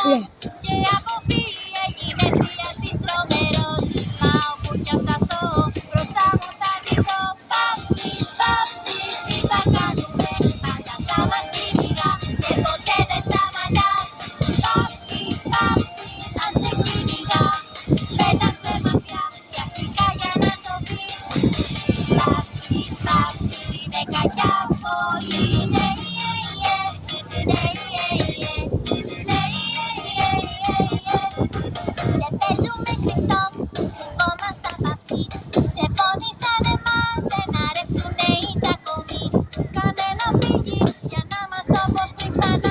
σας και αποφύγει έγινε θεία της τρομερός. Μα όπου κι αν σταθώ μπροστά μου θα της πω πάυση, πάυση, τι θα κάνουμε, πάντα θα μας κυνηγά και ποτέ δεν σταματά. Πάυση, πάυση, αν σε κυνηγά, πέταξε μακριά, βιαστικά για να σωθείς. Πάυση, πάυση, είναι κακιά πολύ. Δεν παίζουμε κρυφτό, κόμματα παθή. Σε πόνισαν εμάς, δεν αρέσουνε οι τσακωμοί. Κάνε να φύγει για να μας το πω πριν ξανά.